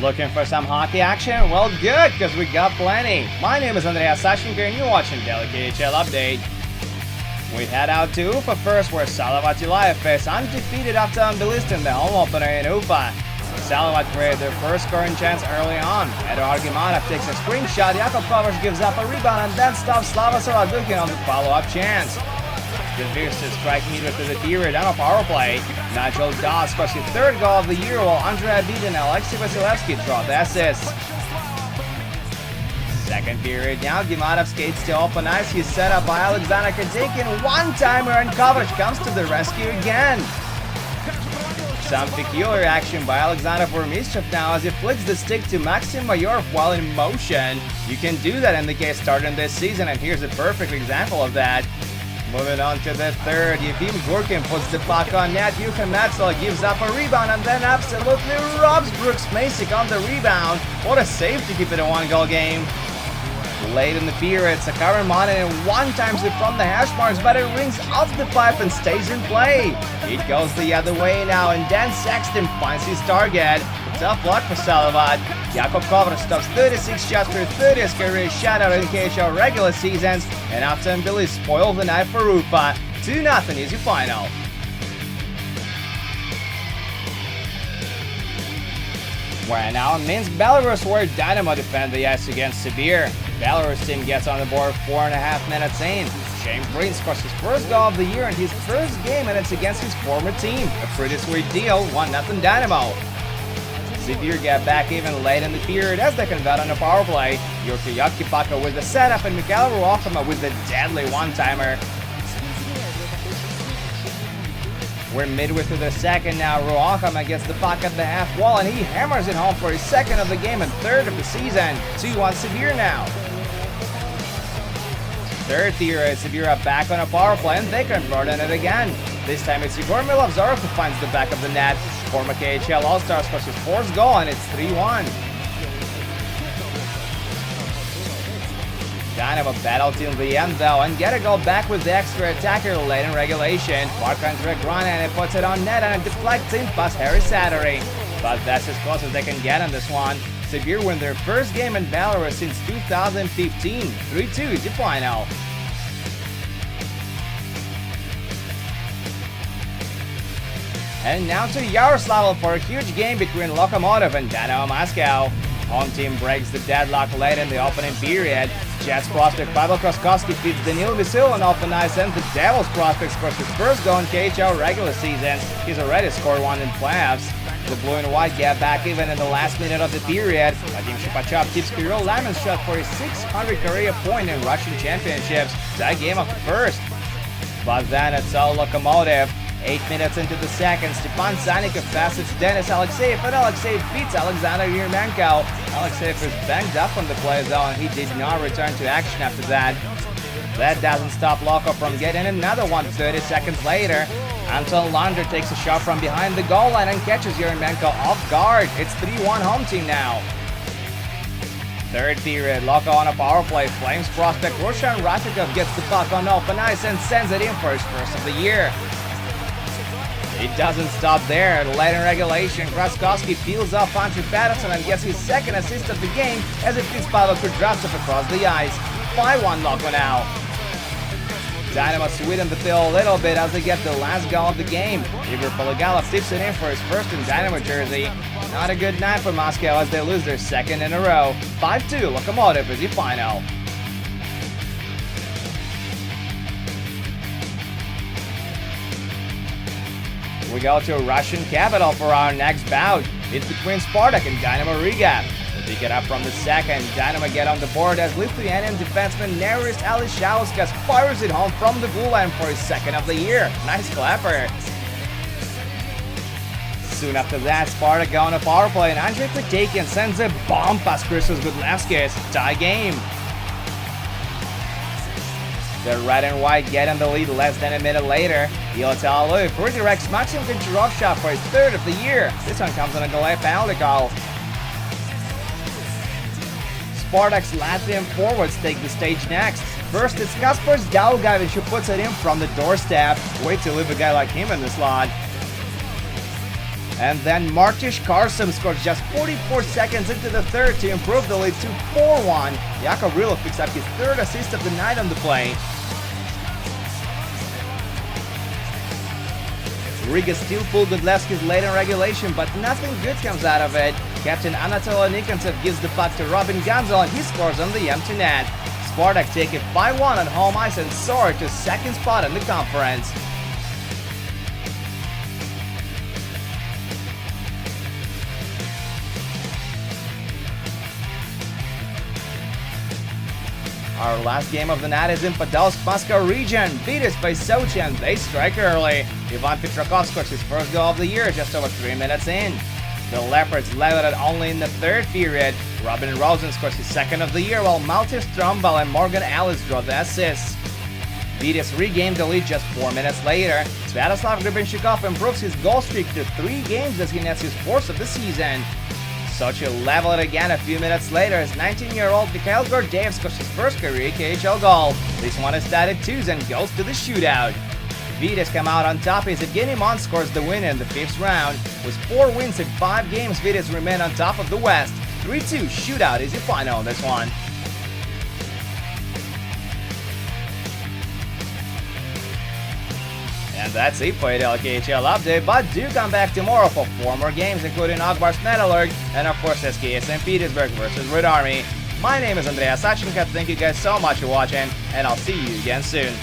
Looking for some hockey action? Well, good, because we got plenty. My name is Andreas Sashenko and you're watching Daily KHL Update. We head out to Ufa first, where Salavat Ulayev faced undefeated Untitled in the home opener in Ufa. Salavat created their first scoring chance early on. Eduard Gimanov takes a screenshot, Jakub Kovač gives up a rebound and then stops Slava Sorodukin on the follow-up chance. The Virstas strike midway through the period on a power play. Nigel Doss scores his third goal of the year, while Andrei Abid and Alexei Vasilevsky draw the assists. Second period now, Gimanov skates to open ice. He's set up by Alexander Kadekin, one-timer, and Kovač comes to the rescue again. Some peculiar action by Alexander Vormistchev now as he flicks the stick to Maxim Mayorov while in motion. You can do that in the case starting this season, and here's a perfect example of that. Moving on to the third, Yevim Gurkin puts the puck on net. Yuhan Metzl gives up a rebound and then absolutely robs Brooks Macek on the rebound. What a save to keep it a one-goal game. Late in the period, Sakar Monin one-times it from the hash marks, but it rings off the pipe and stays in play. It goes the other way now, and Dan Sexton finds his target. Tough luck for Salavat. Jakub Kovač stops 36 shots for 30th career shutout in KHL regular seasons, and Upton Billy spoils the night for Ufa. 2-0 is your final. We're now in Minsk, Belarus, where Dynamo defend the ice against Sibir. Belarus team gets on the board 4.5 minutes in. Shane Green scores his first goal of the year in his first game, and it's against his former team. A pretty sweet deal, 1-0 Dynamo. Sibir get back even late in the period as they convert on a power play. Yurki Yakipaka with the setup and Mikhail Ruachama with the deadly one-timer. We're midway through the second now. Ruachama gets the puck at the half wall and he hammers it home for his second of the game and third of the season. 2-1 Sibir now. Third period, Sibir are back on a power play and they convert on it again. This time it's Igor Milovzorov who finds the back of the net. Former KHL All-Star scores his fourth goal and it's 3-1. Dynamo battle till the end though and get a goal back with the extra attacker late in regulation. Marc-Andre Grana and it puts it on net and it deflects in past Harry Sattery. But that's as close as they can get on this one. Sibir win their first game in Belarus since 2015. 3-2 is the final. And now to Yaroslavl for a huge game between Lokomotiv and Dynamo Moscow. Home team breaks the deadlock late in the opening period. Jets prospect Pavel Kraskovsky feeds Danil Vasil on open ice, and the Devils prospect scores his first goal in KHL regular season. He's already scored one in playoffs. The blue and white get back even in the last minute of the period. Vadim Shipachov keeps Kirill Laman's shot for his 600 career point in Russian championships. Tie game of the first. But then it's all Lokomotiv. 8 minutes into the second, Stepan Zanikov passes Denis Alexeyev, and Alexeyev beats Alexander Yermenko. Alexeyev is banged up on the play though, and he did not return to action after that. That doesn't stop Loko from getting another one 30 seconds later. Anton Lander takes a shot from behind the goal line and catches Yermenko off guard. It's 3-1 home team now. Third period, Loko on a power play. Flames prospect Rushan Ratikov gets the puck on open ice and sends it in for his first of the year. It doesn't stop there. Late in regulation, Kraskovsky peels off Andrew Patterson and gets his second assist of the game as it feeds Pavel Kudryavtsev across the ice. 5-1 Loko now. Dynamo sweeten the pill a little bit as they get the last goal of the game. Igor Polygalov tips it in for his first in Dynamo jersey. Not a good night for Moscow as they lose their second in a row. 5-2 Lokomotiv is the final. We go to Russian capital for our next bout. It's between Spartak and Dynamo Riga. They pick it up from the second. Dynamo get on the board as Lithuanian defenseman Neris Alishauskas fires it home from the blue line for his second of the year. Nice clapper. Soon after that, Spartak go on a power play and Andrei Kadekin sends a bomb past Christos Gudlevskis. Tie game. The red and white get on the lead less than a minute later. Iotel Aluev redirects Maxim Goncharov shot for his third of the year. This one comes on a goalie penalty call. Spartak's Latvian forwards take the stage next. First, it's Kaspars Daugavich who puts it in from the doorstep. Wait to leave a guy like him in the slot. And then Martish Karsim scores just 44 seconds into the third to improve the lead to 4-1. Jakub Rylov picks up his third assist of the night on the play. Riga still pulled Godlewski's late in regulation, but nothing good comes out of it. Captain Anatoly Nikantsev gives the puck to Robin Gonzal and he scores on the empty net. Spartak take it 5-1 on home ice and soar to second spot in the conference. Our last game of the night is in Podolsk, Moscow region. Vitis face Sochi and they strike early. Ivan Petrakov scores his first goal of the year just over 3 minutes in. The Leopards led it only in the third period. Robin Rosen scores his second of the year while Maltis Trombal and Morgan Ellis draw the assists. Vitis regained the lead just 4 minutes later. Sviatoslav Gribenshikov improves his goal streak to 3 games as he nets his fourth of the season. Sochi level it again a few minutes later as 19-year-old Mikhail Gordeev scores his first career KHL goal. This one is tied at 2 and goes to the shootout. Vitis come out on top as Evgeny Mon scores the win in the 5th round. With 4 wins in 5 games, Vitis remain on top of the West. 3-2 shootout is the final on this one. And that's it for the KHL update, but do come back tomorrow for 4 more games, including Akbar's Metallurg and of course SKA St. Petersburg versus Red Army. My name is Andreas Sachenko, thank you guys so much for watching, and I'll see you again soon.